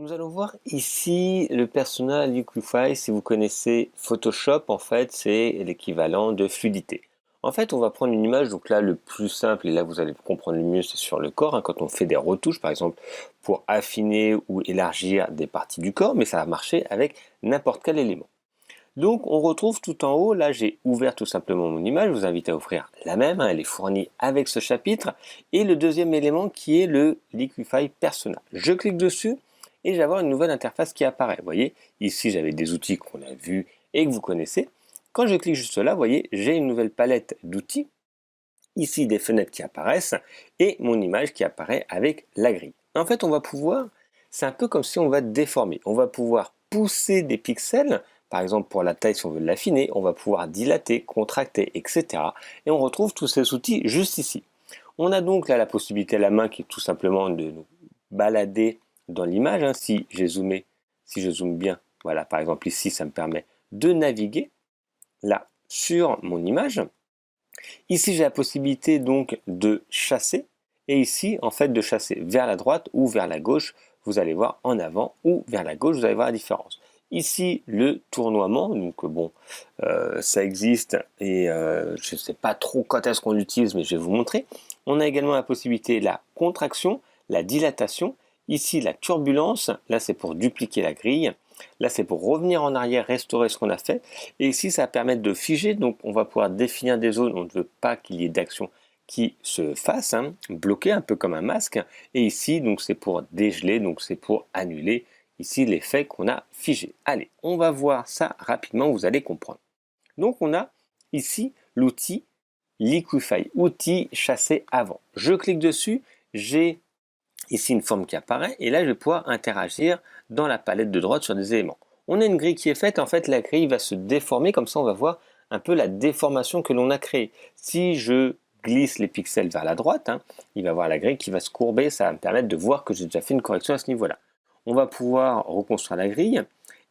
Nous allons voir ici le persona Liquify. Si vous connaissez Photoshop, en fait, c'est l'équivalent de fluidité. En fait, on va prendre une image, donc là, le plus simple, et là, vous allez comprendre le mieux, c'est sur le corps, quand on fait des retouches, par exemple, pour affiner ou élargir des parties du corps, mais ça va marcher avec n'importe quel élément. Donc, on retrouve tout en haut, là, j'ai ouvert tout simplement mon image, je vous invite à ouvrir la même, elle est fournie avec ce chapitre, et le deuxième élément qui est le Liquify Persona. Je clique dessus, et je vais avoir une nouvelle interface qui apparaît. Vous voyez, ici j'avais des outils qu'on a vus et que vous connaissez. Quand je clique juste là, vous voyez, j'ai une nouvelle palette d'outils. Ici des fenêtres qui apparaissent et mon image qui apparaît avec la grille. En fait, on va pouvoir, c'est un peu comme si on va déformer. On va pouvoir pousser des pixels, par exemple pour la taille si on veut l'affiner, on va pouvoir dilater, contracter, etc. Et on retrouve tous ces outils juste ici. On a donc là la possibilité à la main qui est tout simplement de nous balader dans l'image. Si j'ai zoomé, si je zoome bien, voilà, par exemple ici, ça me permet de naviguer là sur mon image. Ici, j'ai la possibilité donc de chasser, et ici, en fait, de chasser vers la droite ou vers la gauche. Vous allez voir en avant ou vers la gauche, vous allez voir la différence. Ici, le tournoiement, donc bon, ça existe et je ne sais pas trop quand est-ce qu'on l'utilise, mais je vais vous montrer. On a également la possibilité de la contraction, la dilatation. Ici, la turbulence, là c'est pour dupliquer la grille. Là c'est pour revenir en arrière, restaurer ce qu'on a fait. Et ici, ça va permettre de figer, donc on va pouvoir définir des zones où on ne veut pas qu'il y ait d'action qui se fasse, bloquer un peu comme un masque. Et ici, donc c'est pour dégeler, donc c'est pour annuler ici l'effet qu'on a figé. Allez, on va voir ça rapidement, vous allez comprendre. Donc on a ici l'outil Liquify, outil chassé avant. Je clique dessus, j'ai ici une forme qui apparaît et là je vais pouvoir interagir dans la palette de droite sur des éléments. On a une grille qui est faite, en fait la grille va se déformer, comme ça on va voir un peu la déformation que l'on a créée. Si je glisse les pixels vers la droite, il va y avoir la grille qui va se courber, ça va me permettre de voir que j'ai déjà fait une correction à ce niveau-là. On va pouvoir reconstruire la grille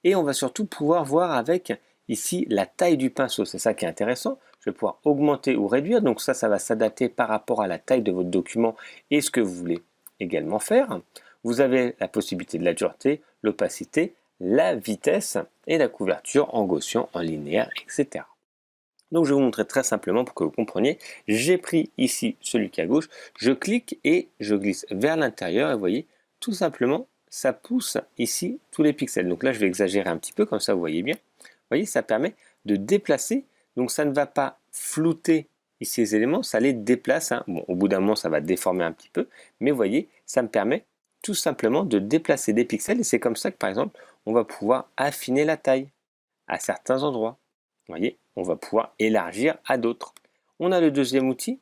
et on va surtout pouvoir voir avec ici la taille du pinceau, c'est ça qui est intéressant. Je vais pouvoir augmenter ou réduire, donc ça va s'adapter par rapport à la taille de votre document et ce que vous voulez également faire. Vous avez la possibilité de la dureté, l'opacité, la vitesse et la couverture en gaussien, en linéaire, etc. Donc je vais vous montrer très simplement pour que vous compreniez. J'ai pris ici celui qui est à gauche, je clique et je glisse vers l'intérieur et vous voyez, tout simplement, ça pousse ici tous les pixels. Donc là, je vais exagérer un petit peu, comme ça vous voyez bien. Vous voyez, ça permet de déplacer, donc ça ne va pas flouter ici les éléments, ça les déplace. Bon, au bout d'un moment, ça va déformer un petit peu, mais vous voyez, ça me permet tout simplement de déplacer des pixels et c'est comme ça que, par exemple, on va pouvoir affiner la taille à certains endroits. Vous voyez, on va pouvoir élargir à d'autres. On a le deuxième outil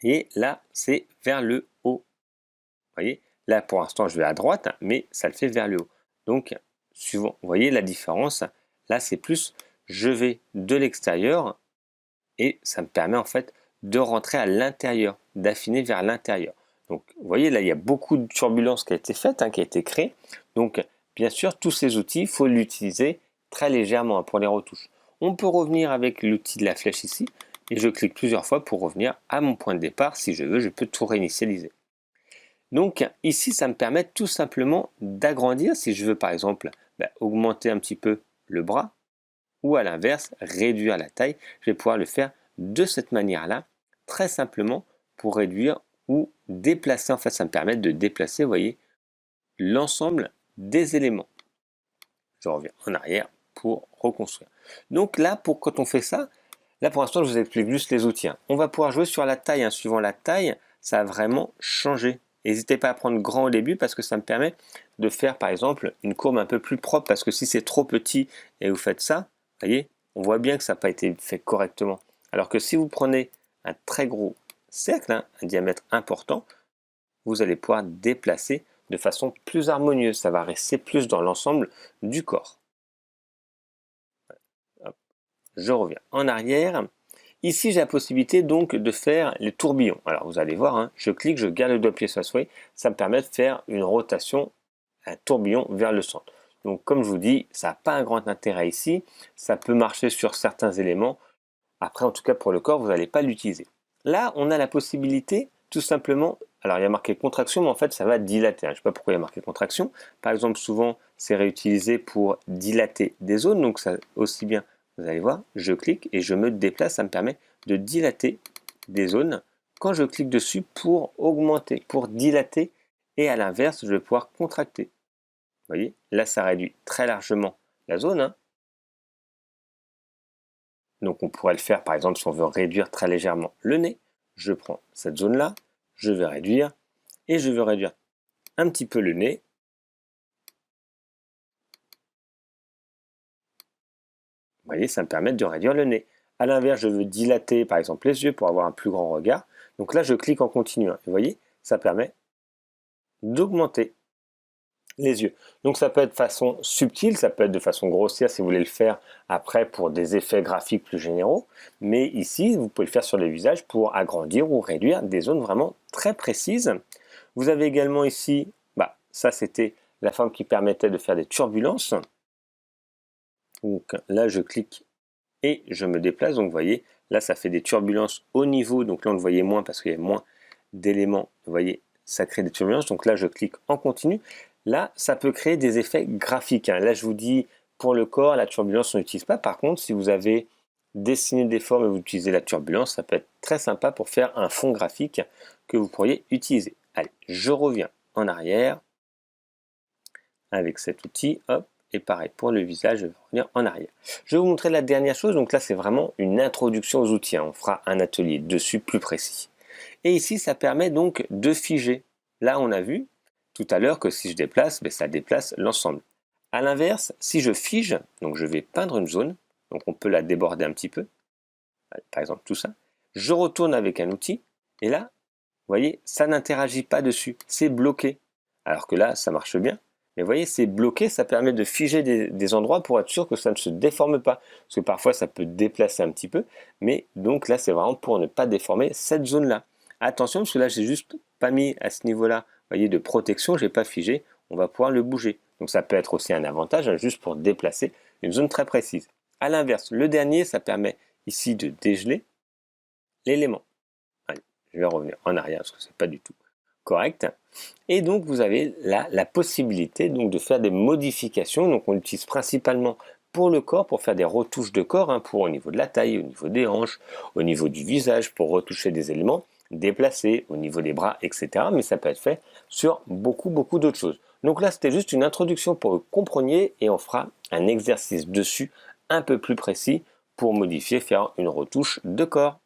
et là, c'est vers le haut. Vous voyez, là, pour l'instant, je vais à droite, mais ça le fait vers le haut. Donc, suivant, vous voyez la différence. Là, c'est plus, je vais de l'extérieur et ça me permet en fait de rentrer à l'intérieur, d'affiner vers l'intérieur. Donc, vous voyez, là, il y a beaucoup de turbulence qui a été faite, qui a été créée. Donc, bien sûr, tous ces outils, il faut l'utiliser très légèrement pour les retouches. On peut revenir avec l'outil de la flèche ici, et je clique plusieurs fois pour revenir à mon point de départ. Si je veux, je peux tout réinitialiser. Donc, ici, ça me permet tout simplement d'agrandir. Si je veux, par exemple, augmenter un petit peu le bras, ou à l'inverse, réduire la taille, je vais pouvoir le faire de cette manière-là, très simplement pour réduire ou déplacer. En fait, ça me permet de déplacer, vous voyez, l'ensemble des éléments. Je reviens en arrière pour reconstruire. Donc là, quand on fait ça, là pour l'instant, je vous explique juste les outils. On va pouvoir jouer sur la taille. Suivant la taille, ça va vraiment changer. N'hésitez pas à prendre grand au début parce que ça me permet de faire, par exemple, une courbe un peu plus propre. Parce que si c'est trop petit et vous faites ça, vous voyez, on voit bien que ça n'a pas été fait correctement. Alors que si vous prenez un très gros cercle, un diamètre important, vous allez pouvoir déplacer de façon plus harmonieuse. Ça va rester plus dans l'ensemble du corps. Je reviens en arrière. Ici, j'ai la possibilité donc de faire les tourbillons. Alors, vous allez voir, je clique, je garde le doigt appuyé sur la souris. Ça me permet de faire une rotation, un tourbillon vers le centre. Donc, comme je vous dis, ça n'a pas un grand intérêt ici. Ça peut marcher sur certains éléments. Après, en tout cas, pour le corps, vous n'allez pas l'utiliser. Là, on a la possibilité tout simplement Alors il y a marqué contraction, mais en fait ça va dilater. Je ne sais pas pourquoi il y a marqué contraction. Par exemple, souvent c'est réutilisé pour dilater des zones. Donc ça aussi bien, vous allez voir, je clique et je me déplace. Ça me permet de dilater des zones quand je clique dessus pour augmenter, pour dilater. Et à l'inverse, je vais pouvoir contracter. Vous voyez, là ça réduit très largement la zone, hein. Donc on pourrait le faire par exemple si on veut réduire très légèrement le nez. Je prends cette zone-là, je vais réduire et je veux réduire un petit peu le nez. Vous voyez, ça me permet de réduire le nez. A l'inverse, je veux dilater par exemple les yeux pour avoir un plus grand regard. Donc là, je clique en continu. Vous voyez, ça permet d'augmenter les yeux. Donc ça peut être de façon subtile, ça peut être de façon grossière si vous voulez le faire après pour des effets graphiques plus généraux. Mais ici, vous pouvez le faire sur les visages pour agrandir ou réduire des zones vraiment très précises. Vous avez également ici, ça c'était la forme qui permettait de faire des turbulences. Donc là, je clique et je me déplace. Donc vous voyez, là ça fait des turbulences au niveau. Donc là on le voyait moins parce qu'il y a moins d'éléments. Vous voyez, ça crée des turbulences. Donc là je clique en continu. Là, ça peut créer des effets graphiques. Là, je vous dis, pour le corps, la turbulence, on n'utilise pas. Par contre, si vous avez dessiné des formes et vous utilisez la turbulence, ça peut être très sympa pour faire un fond graphique que vous pourriez utiliser. Allez, je reviens en arrière avec cet outil. Hop, et pareil, pour le visage, je vais revenir en arrière. Je vais vous montrer la dernière chose. Donc là, c'est vraiment une introduction aux outils. On fera un atelier dessus plus précis. Et ici, ça permet donc de figer. Là, on a vu tout à l'heure que si je déplace, ça déplace l'ensemble. A l'inverse, si je fige, donc je vais peindre une zone, donc on peut la déborder un petit peu, par exemple tout ça, je retourne avec un outil, et là, vous voyez, ça n'interagit pas dessus, c'est bloqué. Alors que là, ça marche bien, mais vous voyez, c'est bloqué, ça permet de figer des endroits pour être sûr que ça ne se déforme pas, parce que parfois ça peut déplacer un petit peu, mais donc là, c'est vraiment pour ne pas déformer cette zone-là. Attention, parce que là, j'ai juste pas mis à ce niveau-là, vous voyez, de protection, j'ai pas figé, on va pouvoir le bouger. Donc ça peut être aussi un avantage, juste pour déplacer une zone très précise. A l'inverse, le dernier, ça permet ici de dégeler l'élément. Allez, je vais revenir en arrière parce que c'est pas du tout correct. Et donc vous avez là la possibilité donc de faire des modifications. Donc on l'utilise principalement pour le corps, pour faire des retouches de corps, pour au niveau de la taille, au niveau des hanches, au niveau du visage, pour retoucher des éléments déplacés au niveau des bras, etc. Mais ça peut être fait sur beaucoup d'autres choses. Donc là, c'était juste une introduction pour que vous compreniez et on fera un exercice dessus un peu plus précis pour modifier, faire une retouche de corps.